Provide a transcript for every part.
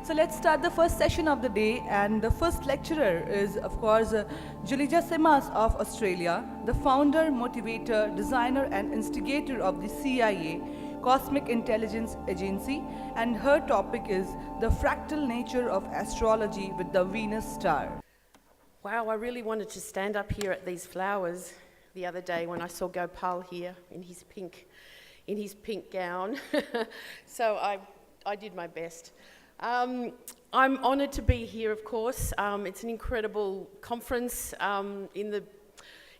So let's start the first session of the day, and the first lecturer is, of course, Julija Simas of Australia, the founder, motivator, designer and instigator of the CIA, Cosmic Intelligence Agency, and her topic is the fractal nature of astrology with the Venus star. Wow, I really wanted to stand up here at these flowers the other day when I saw Gopal here in his pink gown. So I did my best. I'm honoured to be here, of course. It's an incredible conference in the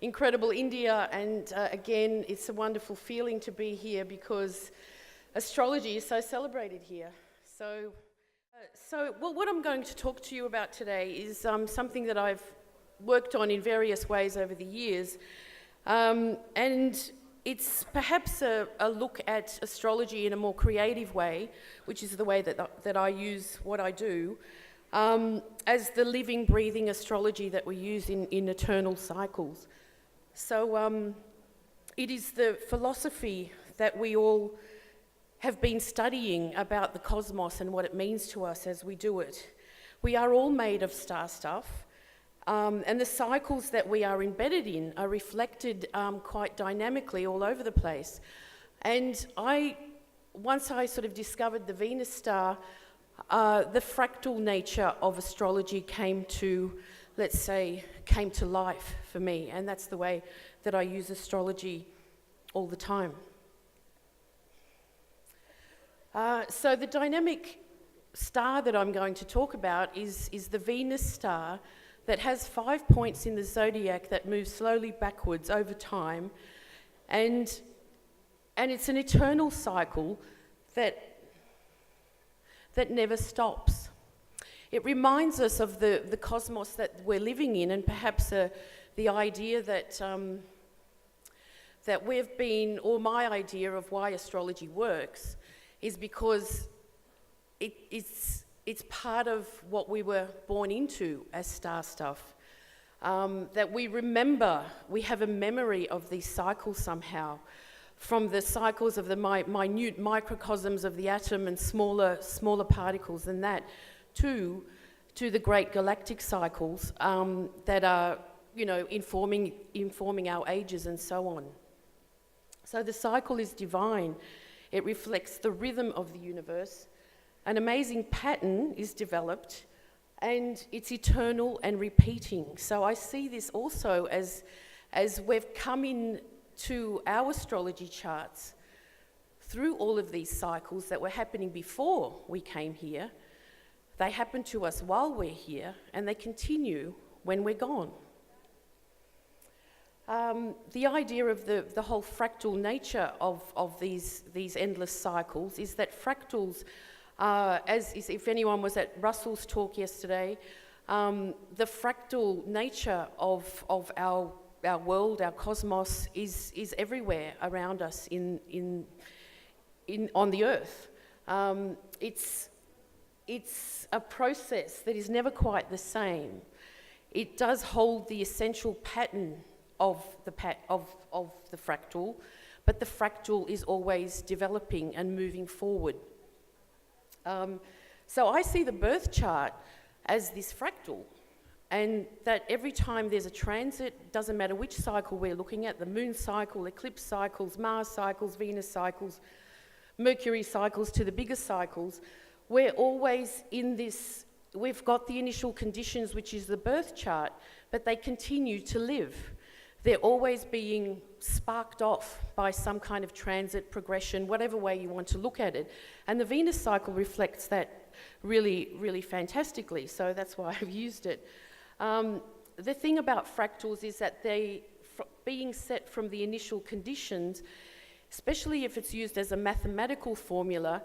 incredible India, and again, it's a wonderful feeling to be here because astrology is so celebrated here. So what I'm going to talk to you about today is something that I've worked on in various ways over the years, and it's perhaps a look at astrology in a more creative way, which is the way that I use what I do, as the living, breathing astrology that we use in eternal cycles. So it is the philosophy that we all have been studying about the cosmos and what it means to us as we do it. We are all made of star stuff. And the cycles that we are embedded in are reflected quite dynamically all over the place. And once I sort of discovered the Venus star, the fractal nature of astrology came to life for me. And that's the way that I use astrology all the time. So the dynamic star that I'm going to talk about is the Venus star, that has 5 points in the zodiac that move slowly backwards over time, and it's an eternal cycle that never stops. It reminds us of the cosmos that we're living in, and perhaps the idea that we've been, or my idea of why astrology works, is because it's part of what we were born into as star stuff. That we have a memory of these cycles somehow, from the cycles of the minute microcosms of the atom and smaller particles than that, to the great galactic cycles that are, informing our ages and so on. So the cycle is divine. It reflects the rhythm of the universe. An amazing pattern is developed, and it's eternal and repeating. So I see this also as we've come into our astrology charts through all of these cycles that were happening before we came here. They happen to us while we're here, and they continue when we're gone. The idea of the whole fractal nature of these endless cycles is that fractals, if anyone was at Russell's talk yesterday, the fractal nature of our world, our cosmos, is everywhere around us on the earth. It's a process that is never quite the same. It does hold the essential pattern of the fractal, but the fractal is always developing and moving forward. So I see the birth chart as this fractal, and that every time there's a transit, doesn't matter which cycle we're looking at, the moon cycle, eclipse cycles, Mars cycles, Venus cycles, Mercury cycles to the bigger cycles, we're always in this, we've got the initial conditions, which is the birth chart, but they continue to live. They're always being sparked off by some kind of transit, progression, whatever way you want to look at it. And the Venus cycle reflects that really, really fantastically, so that's why I've used it. The thing about fractals is that being set from the initial conditions, especially if it's used as a mathematical formula,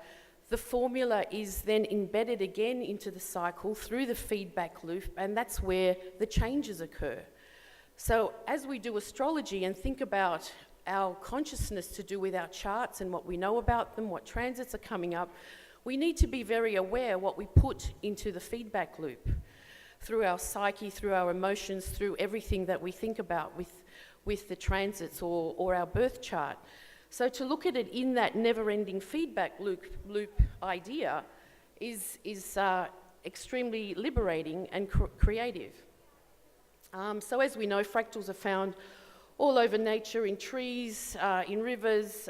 the formula is then embedded again into the cycle through the feedback loop, and that's where the changes occur. So as we do astrology and think about our consciousness to do with our charts and what we know about them, what transits are coming up, we need to be very aware what we put into the feedback loop through our psyche, through our emotions, through everything that we think about with the transits or our birth chart. So to look at it in that never-ending feedback loop idea is extremely liberating and creative. So as we know, fractals are found all over nature, in trees, in rivers,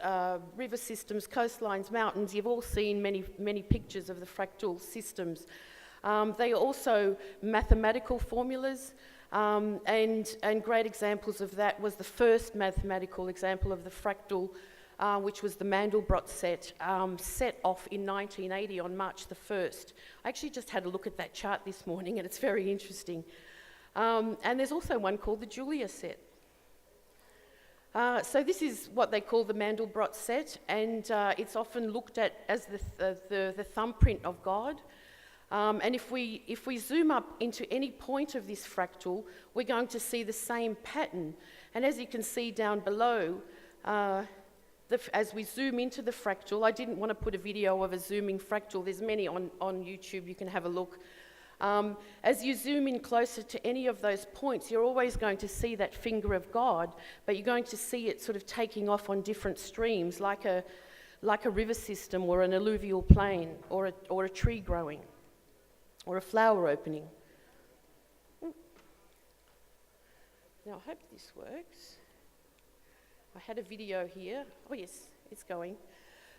river systems, coastlines, mountains. You've all seen many pictures of the fractal systems. They are also mathematical formulas, and great examples of that was the first mathematical example of the fractal, which was the Mandelbrot set, set off in 1980 on March the 1st. I actually just had a look at that chart this morning, and it's very interesting. And there's also one called the Julija set. So this is what they call the Mandelbrot set, and it's often looked at as the thumbprint of God. And if we zoom up into any point of this fractal, we're going to see the same pattern. And as you can see down below, as we zoom into the fractal, I didn't want to put a video of a zooming fractal. There's many on YouTube, you can have a look. As you zoom in closer to any of those points, you're always going to see that finger of God, but you're going to see it sort of taking off on different streams, like a river system or an alluvial plain or a tree growing or a flower opening. Now I hope this works. I had a video here. Oh yes, it's going.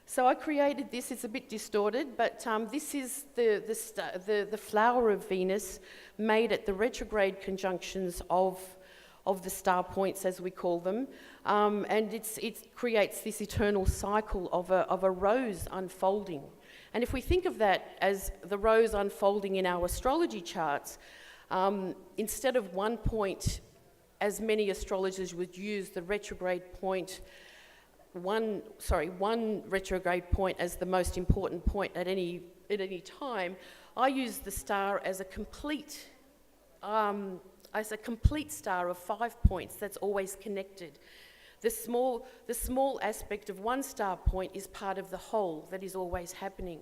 So I created this. It's a bit distorted, but this is the flower of Venus made at the retrograde conjunctions of the star points, as we call them, and it creates this eternal cycle of a rose unfolding. And if we think of that as the rose unfolding in our astrology charts, instead of one point, as many astrologers would use the retrograde point, one retrograde point as the most important point at any time, I use the star as a complete star of 5 points that's always connected. The small aspect of one star point is part of the whole that is always happening.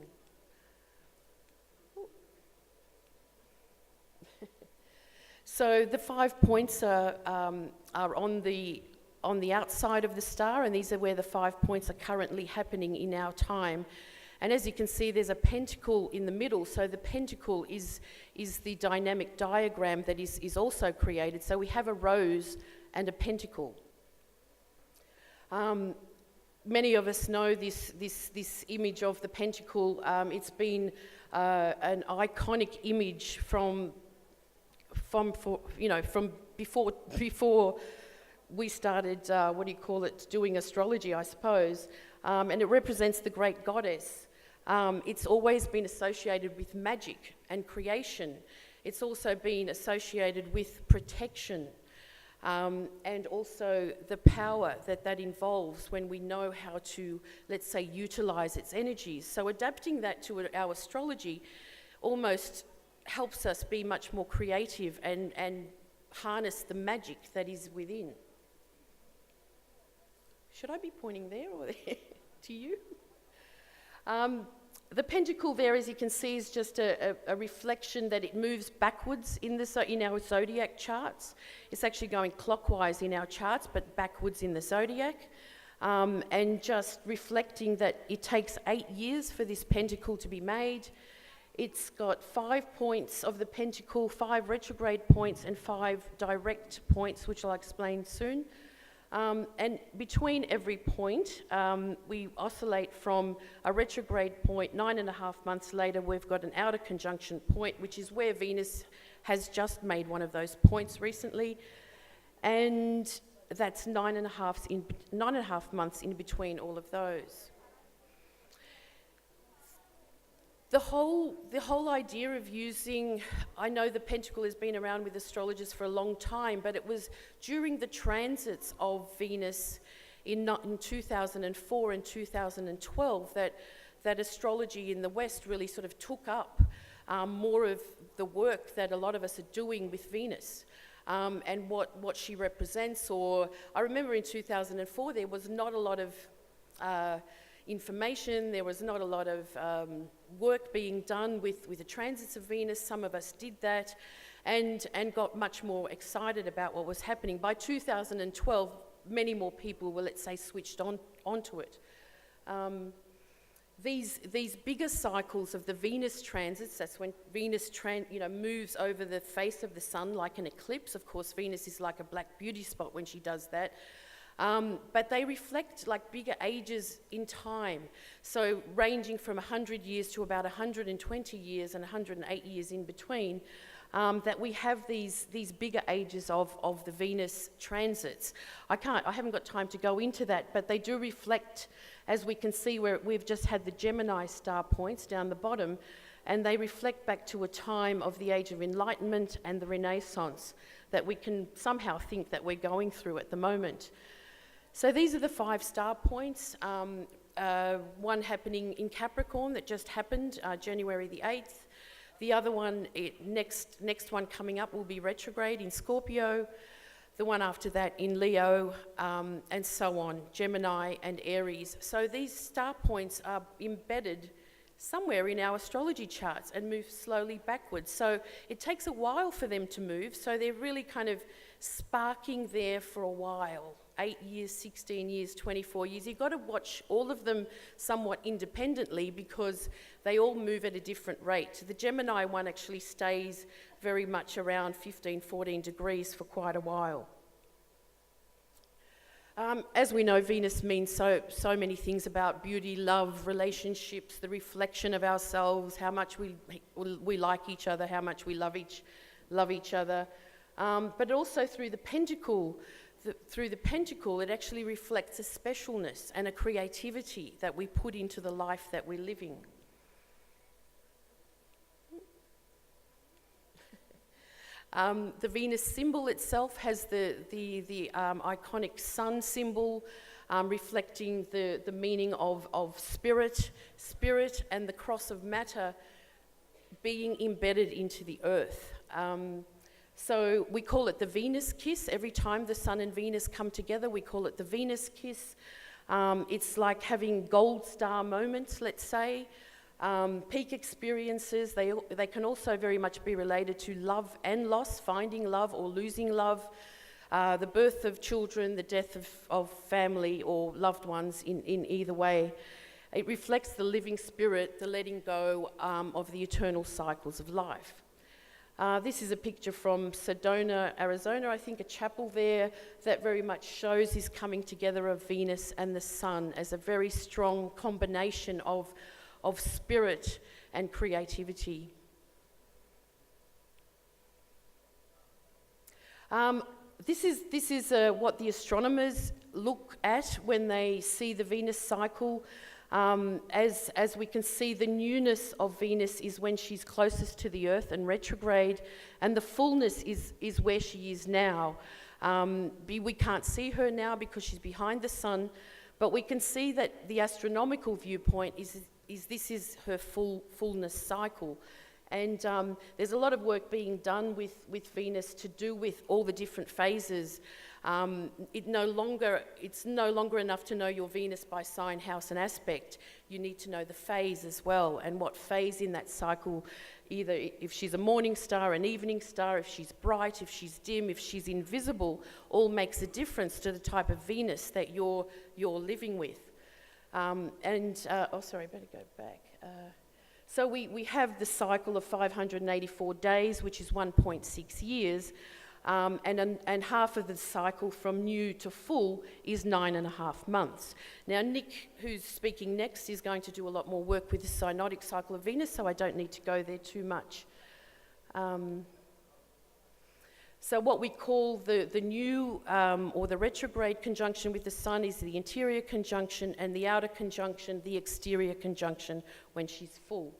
So the 5 points are on the outside of the star, and these are where the 5 points are currently happening in our time. And as you can see, there's a pentacle in the middle, so the pentacle is the dynamic diagram that is also created. So we have a rose and a pentacle. Many of us know this image of the pentacle. It's been an iconic image from before we started, doing astrology, I suppose, and it represents the great goddess. It's always been associated with magic and creation. It's also been associated with protection, and also the power that involves when we know how to, let's say, utilize its energies. So adapting that to our astrology almost helps us be much more creative and harness the magic that is within. Should I be pointing there or there to you? The pentacle there, as you can see, is just a reflection that it moves backwards in our zodiac charts. It's actually going clockwise in our charts, but backwards in the zodiac. And just reflecting that it takes 8 years for this pentacle to be made. It's got 5 points of the pentacle, 5 retrograde points, and 5 direct points, which I'll explain soon. And between every point, we oscillate from a retrograde point. 9.5 months later, we've got an outer conjunction point, which is where Venus has just made one of those points recently. And that's 9.5 months in between all of those. The whole idea of using, I know the pentacle has been around with astrologers for a long time, but it was during the transits of Venus in 2004 and 2012 that astrology in the West really sort of took up more of the work that a lot of us are doing with Venus. And what she represents. Or I remember in 2004 there was not a lot of information, there was not a lot of work being done with the transits of Venus. Some of us did that and got much more excited about what was happening. By 2012, many more people were, let's say, switched onto it. these bigger cycles of the Venus transits, that's when Venus moves over the face of the sun like an eclipse. Of course, Venus is like a black beauty spot when she does that. But they reflect like bigger ages in time. So ranging from 100 years to about 120 years and 108 years in between, that we have these bigger ages of the Venus transits. I haven't got time to go into that, but they do reflect, as we can see where we've just had the Gemini star points down the bottom, and they reflect back to a time of the Age of Enlightenment and the Renaissance that we can somehow think that we're going through at the moment. So these are the 5 star points, one happening in Capricorn that just happened January the 8th. The other one, next one coming up will be retrograde in Scorpio, the one after that in Leo, and so on, Gemini and Aries. So these star points are embedded somewhere in our astrology charts and move slowly backwards. So it takes a while for them to move, so they're really kind of sparking there for a while. 8 years, 16 years, 24 years. You've got to watch all of them somewhat independently because they all move at a different rate. The Gemini one actually stays very much around 15, 14 degrees for quite a while. As we know, Venus means so many things about beauty, love, relationships, the reflection of ourselves, how much we like each other, how much we love each other. But also through the pentacle, it actually reflects a specialness and a creativity that we put into the life that we're living. The Venus symbol itself has the iconic sun symbol, reflecting the meaning of spirit, and the cross of matter being embedded into the earth. So we call it the Venus kiss. Every time the Sun and Venus come together, we call it the Venus kiss. It's like having gold star moments, let's say, peak experiences. They can also very much be related to love and loss, finding love or losing love, the birth of children, the death of family or loved ones in either way. It reflects the living spirit, the letting go of the eternal cycles of life. This is a picture from Sedona, Arizona, I think, a chapel there that very much shows this coming together of Venus and the Sun as a very strong combination of spirit and creativity. This is what the astronomers look at when they see the Venus cycle. As we can see, the newness of Venus is when she's closest to the Earth and retrograde, and the fullness is where she is now. We can't see her now because she's behind the Sun, but we can see that the astronomical viewpoint is this is her fullness cycle. And there's a lot of work being done with Venus to do with all the different phases. It's no longer enough to know your Venus by sign, house and aspect. You need to know the phase as well, and what phase in that cycle, either if she's a morning star, an evening star, if she's bright, if she's dim, if she's invisible, all makes a difference to the type of Venus that you're living with. I better go back. So we have the cycle of 584 days, which is 1.6 years, and half of the cycle from new to full is 9.5 months. Now, Nick, who's speaking next, is going to do a lot more work with the synodic cycle of Venus, so I don't need to go there too much. So what we call the new or the retrograde conjunction with the Sun is the interior conjunction, and the outer conjunction, the exterior conjunction, when she's full.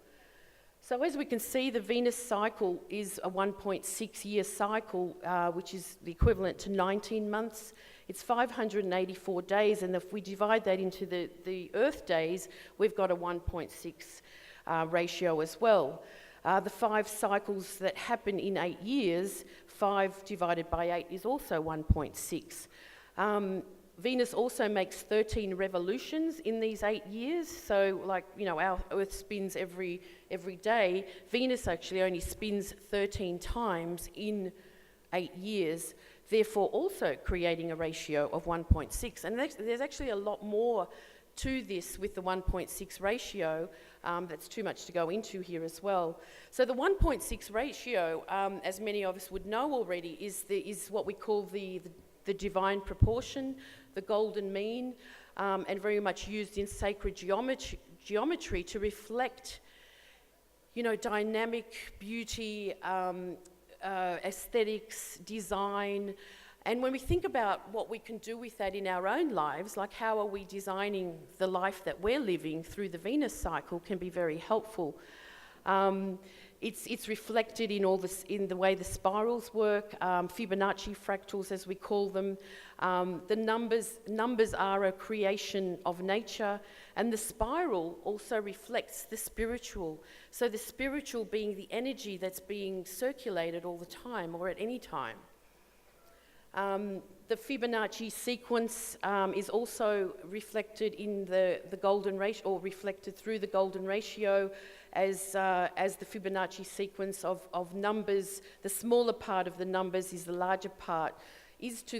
So as we can see, the Venus cycle is a 1.6 year cycle, which is the equivalent to 19 months. It's 584 days, and if we divide that into the Earth days, we've got a 1.6 ratio as well. The 5 cycles that happen in 8 years, 5 divided by 8 is also 1.6. Venus also makes 13 revolutions in these 8 years. So, our Earth spins every day. Venus actually only spins 13 times in 8 years, therefore also creating a ratio of 1.6. And there's actually a lot more to this with the 1.6 ratio. That's too much to go into here as well. So the 1.6 ratio, as many of us would know already, is what we call the divine proportion, the golden mean, and very much used in sacred geometry to reflect, dynamic beauty, aesthetics, design. And when we think about what we can do with that in our own lives, like how are we designing the life that we're living through the Venus cycle, can be very helpful. It's reflected in in the way the spirals work, Fibonacci fractals as we call them. The numbers are a creation of nature, and the spiral also reflects the spiritual. So the spiritual being the energy that's being circulated all the time or at any time. The Fibonacci sequence is also reflected in the golden ratio, or reflected through the golden ratio as the Fibonacci sequence of numbers. The smaller part of the numbers is to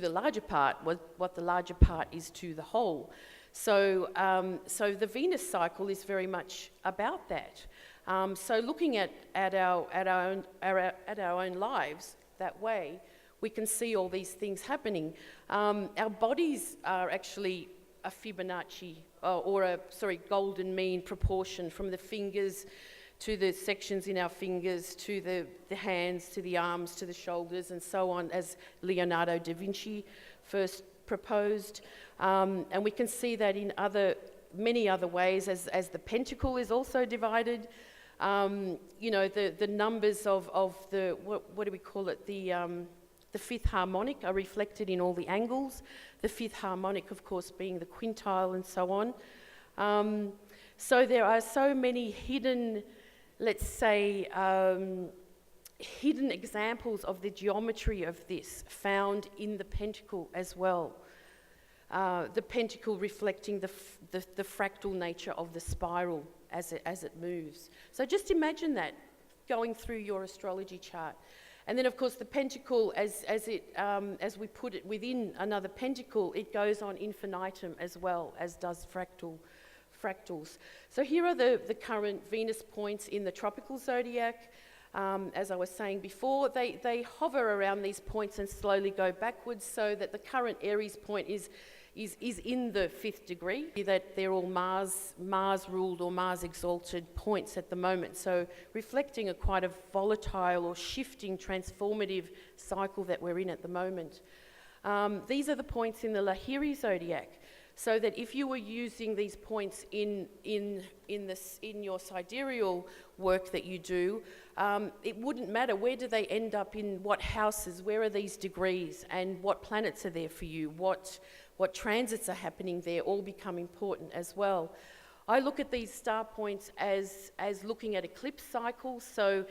the larger part what the larger part is to the whole. So the Venus cycle is very much about that. So looking at our own lives that way, we can see all these things happening. Our bodies are actually a Fibonacci, golden mean proportion, from the fingers to the sections in our fingers, to the hands, to the arms, to the shoulders, and so on, as Leonardo da Vinci first proposed. And we can see that in many other ways, as the pentacle is also divided. The numbers of the, what do we call it, the fifth harmonic are reflected in all the angles. The fifth harmonic, of course, being the quintile and so on. So there are so many hidden, let's say, hidden examples of the geometry of this found in the pentacle as well. The pentacle reflecting the fractal nature of the spiral as it moves. So just imagine that going through your astrology chart. And then, of course, the pentacle, as we put it within another pentacle, it goes on infinitum as well, as does fractals. So here are the current Venus points in the tropical zodiac. As I was saying before, they hover around these points and slowly go backwards, so that the current Aries point is in the 5th degree, that they're all Mars-ruled or Mars-exalted points at the moment. So reflecting quite a volatile or shifting, transformative cycle that we're in at the moment. These are the points in the Lahiri zodiac. So that if you were using these points in your sidereal work that you do, it wouldn't matter where do they end up in what houses, where are these degrees, and what planets are there for you, what transits are happening there, all become important as well. I look at these star points as looking at eclipse cycles. So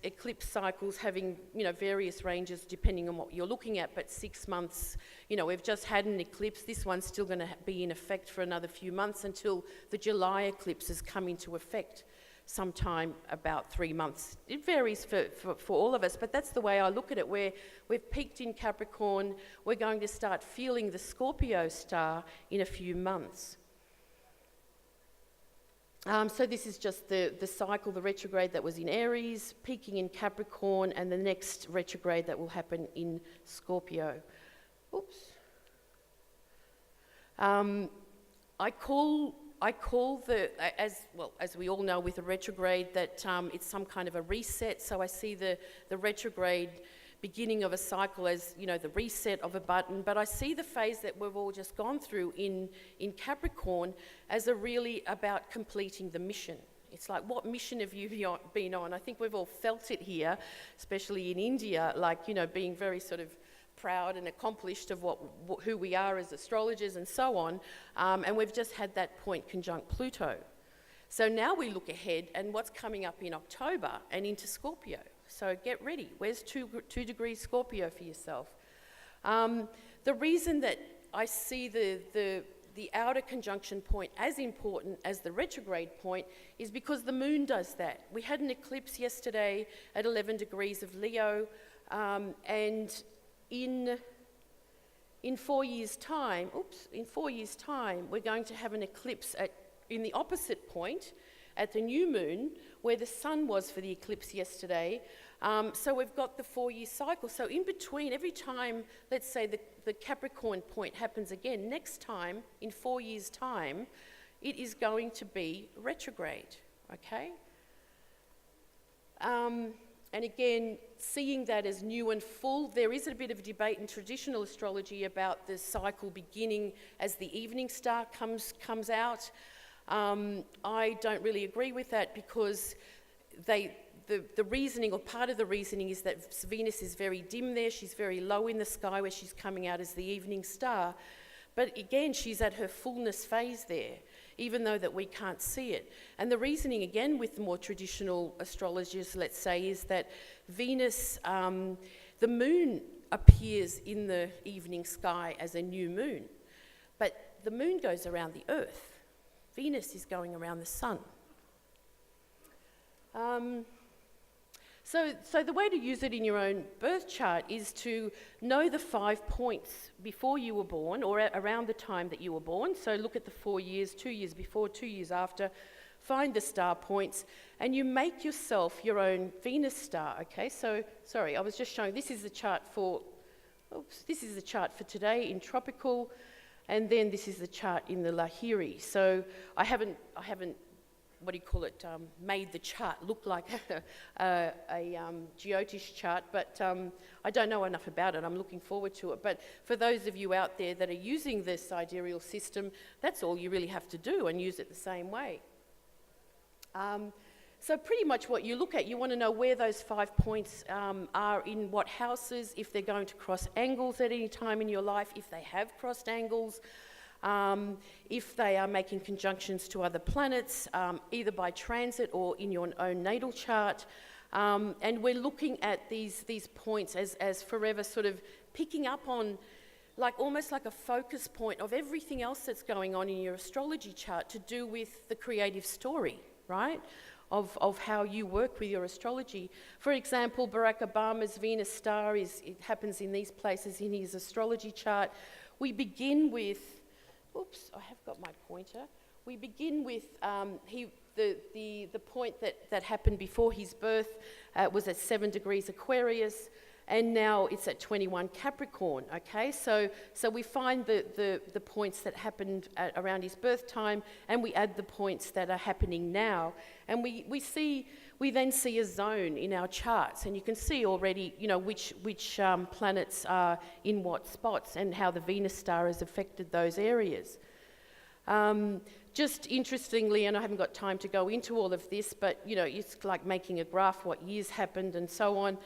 eclipse cycles having various ranges depending on what you're looking at, but 6 months, we've just had an eclipse. This one's still going to be in effect for another few months until the July eclipses come into effect sometime about 3 months. It varies for all of us, but that's the way I look at it, where we've peaked in Capricorn. We're going to start feeling the Scorpio star in a few months. So this is just the cycle, the retrograde that was in Aries, peaking in Capricorn, and the next retrograde that will happen in Scorpio. Oops. I call as we all know with a retrograde, that it's some kind of a reset. So I see the retrograde beginning of a cycle as, the reset of a button. But I see the phase that we've all just gone through in Capricorn as really about completing the mission. It's like, what mission have you been on? I think we've all felt it here, especially in India, being very sort of proud and accomplished of who we are as astrologers and so on. And we've just had that point conjunct Pluto. So now we look ahead and what's coming up in October and into Scorpio. So get ready. Where's 2 degrees Scorpio for yourself? The reason that I see the outer conjunction point as important as the retrograde point is because the moon does that. We had an eclipse yesterday at 11 degrees of Leo, and in in 4 years' time, we're going to have an eclipse in the opposite point at the new moon, where the sun was for the eclipse yesterday. So we've got the 4-year cycle. So in between, every time, let's say the Capricorn point happens again, next time, in 4 years' time, it is going to be retrograde, okay? And again, seeing that as new and full, there is a bit of a debate in traditional astrology about the cycle beginning as the evening star comes out. I don't really agree with that, because the reasoning, or part of the reasoning, is that Venus is very dim there. She's very low in the sky where she's coming out as the evening star. But again, she's at her fullness phase there, even though that we can't see it. And the reasoning, again, with the more traditional astrologers, let's say, is that Venus, the moon appears in the evening sky as a new moon, but the moon goes around the Earth. Venus is going around the sun. So the way to use it in your own birth chart is to know the 5 points before you were born, or around the time that you were born. So look at the 4 years, 2 years before, 2 years after, find the star points, and you make yourself your own Venus star, okay? So, sorry, I was just showing, this is the chart for today in tropical, and then this is the chart in the Lahiri. So I haven't made the chart look like a Jyotish chart, but I don't know enough about it. I'm looking forward to it. But for those of you out there that are using this sidereal system, that's all you really have to do, and use it the same way. So pretty much what you look at, you want to know where those 5 points are, in what houses, if they're going to cross angles at any time in your life, if they have crossed angles, if they are making conjunctions to other planets, either by transit or in your own natal chart. And we're looking at these points as forever sort of picking up on, like almost like a focus point of everything else that's going on in your astrology chart to do with the creative story, right? Of how you work with your astrology. For example, Barack Obama's Venus star it happens in these places in his astrology chart. We begin with, oops, I have got my pointer. We begin with the point that happened before his birth was at 7 degrees Aquarius, and now it's at 21 Capricorn, okay? So we find the points that happened around his birth time, and we add the points that are happening now. And we then see a zone in our charts, and you can see already, you know, which planets are in what spots and how the Venus star has affected those areas. Just interestingly, and I haven't got time to go into all of this, but, you know, it's like making a graph, what years happened and so on.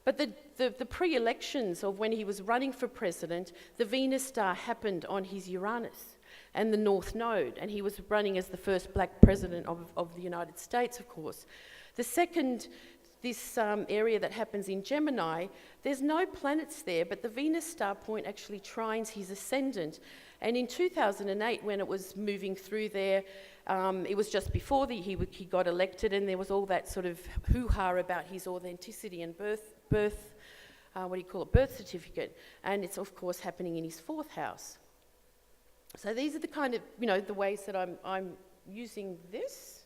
But the pre-elections of when he was running for president, the Venus star happened on his Uranus and the North Node, and he was running as the first black president of the United States, of course. The second, this area that happens in Gemini, there's no planets there, but the Venus star point actually trines his ascendant. And in 2008, when it was moving through there, it was just before he got elected, and there was all that sort of hoo-ha about his authenticity and birth certificate. And it's, of course, happening in his 4th house. So these are the kind of, you know, the ways that I'm using this.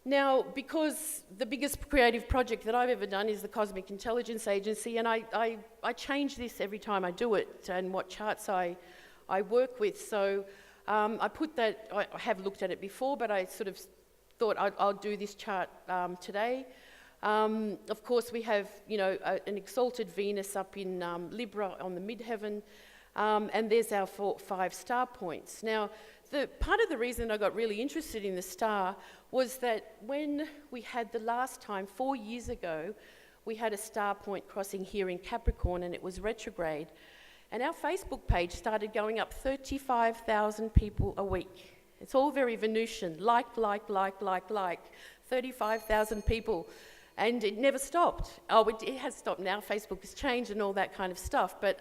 Now, because the biggest creative project that I've ever done is the Cosmic Intelligence Agency, and I change this every time I do it and what charts I work with. So I put that, I have looked at it before, but I sort of thought I'll do this chart today. Of course, we have, you know, an exalted Venus up in Libra on the midheaven, and there's our 5 star points. Now, part of the reason I got really interested in the star was that when we had the last time, 4 years ago, we had a star point crossing here in Capricorn, and it was retrograde. And our Facebook page started going up 35,000 people a week. It's all very Venusian, like, 35,000 people. And it never stopped. Oh, it has stopped now. Facebook has changed and all that kind of stuff. But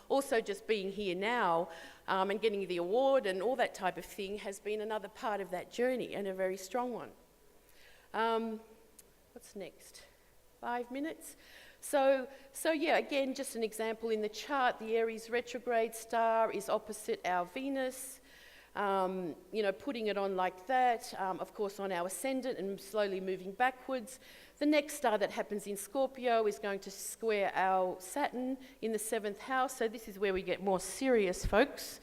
also just being here now and getting the award and all that type of thing has been another part of that journey, and a very strong one. What's next? 5 minutes? So yeah, again, just an example in the chart, the Aries retrograde star is opposite our Venus. Putting it on like that, of course on our ascendant and slowly moving backwards. The next star that happens in Scorpio is going to square our Saturn in the 7th house, so this is where we get more serious, folks.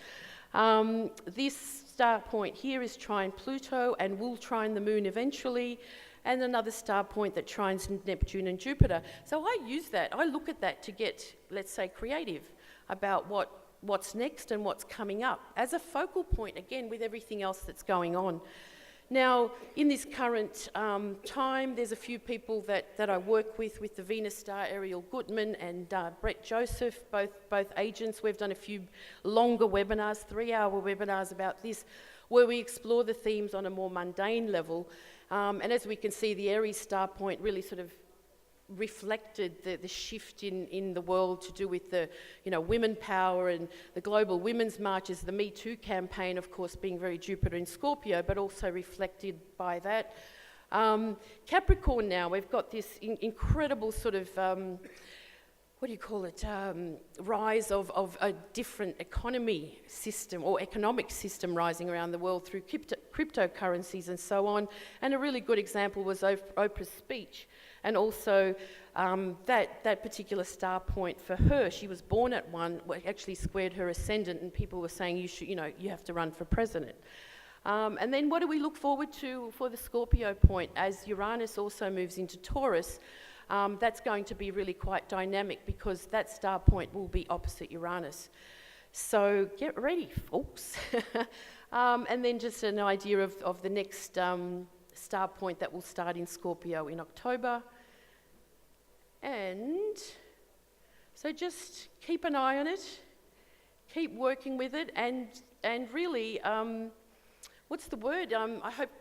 This star point here is trine Pluto and will trine the moon eventually, and another star point that trines Neptune and Jupiter. So I use that, I look at that to get, let's say, creative about what's next and what's coming up as a focal point, again, with everything else that's going on. Now, in this current time, there's a few people that I work with the Venus star, Ariel Gutman and Brett Joseph, both agents. We've done a few longer webinars, 3-hour webinars about this, where we explore the themes on a more mundane level. And as we can see, the Aries star point really sort of reflected the shift in the world to do with the women power and the global women's marches, the Me Too campaign, of course, being very Jupiter in Scorpio, but also reflected by that. Capricorn now, we've got this incredible sort of, rise of a different economy system or economic system rising around the world through cryptocurrencies and so on. And a really good example was Oprah's speech. And also that particular star point for her, she was born at one, actually squared her ascendant, and people were saying you have to run for president. And then what do we look forward to for the Scorpio point? As Uranus also moves into Taurus, that's going to be really quite dynamic because that star point will be opposite Uranus. So get ready, folks. And then just an idea of the next star point that will start in Scorpio in October. And so just keep an eye on it, keep working with it, and really, what's the word?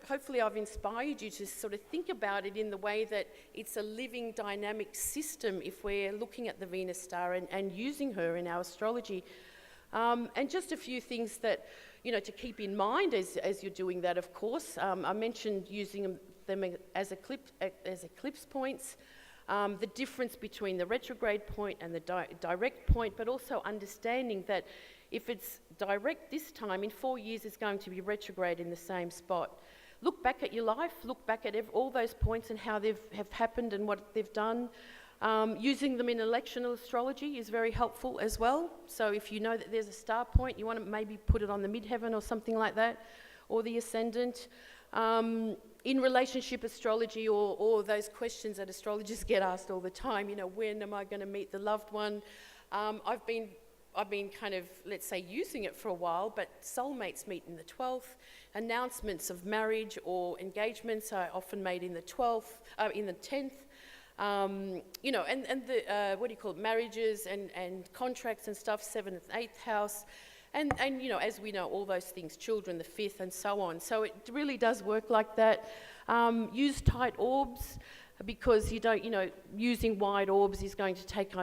Hopefully I've inspired you to sort of think about it in the way that it's a living, dynamic system if we're looking at the Venus star and using her in our astrology. And just a few things that, to keep in mind as you're doing that, of course. I mentioned using them as eclipse points. The difference between the retrograde point and the direct point, but also understanding that if it's direct this time, in 4 years it's going to be retrograde in the same spot. Look back at your life, look back at all those points and how they've happened and what they've done. Using them in electional astrology is very helpful as well. So if you know that there's a star point, you want to maybe put it on the midheaven or something like that, or the ascendant. In relationship astrology or those questions that astrologers get asked all the time, when am I going to meet the loved one? I've been kind of, let's say, using it for a while, but soulmates meet in the 12th. Announcements of marriage or engagements are often made in the 12th, in the 10th. And the, marriages and contracts and stuff, 7th, 8th house. And as we know, all those things, children, the 5th, and so on. So it really does work like that. Use tight orbs because you don't, using wide orbs is going to take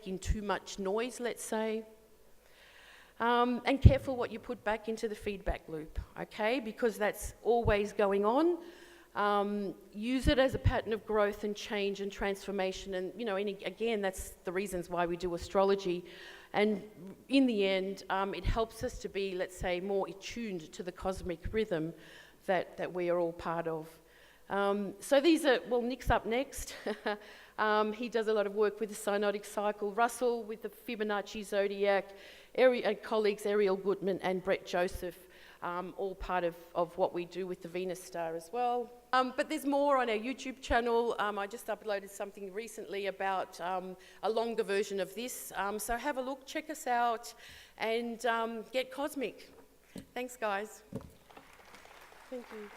in too much noise, let's say. And careful what you put back into the feedback loop, okay? Because that's always going on. Use it as a pattern of growth and change and transformation. And, again, that's the reasons why we do astrology. And in the end, it helps us to be, let's say, more attuned to the cosmic rhythm that we are all part of. So these are, Nick's up next. He does a lot of work with the synodic cycle. Russell with the Fibonacci zodiac. Colleagues Ariel Gutman and Brett Joseph, all part of what we do with the Venus star as well. But there's more on our YouTube channel. I just uploaded something recently about a longer version of this. So have a look, check us out, and get cosmic. Thanks, guys. Thank you.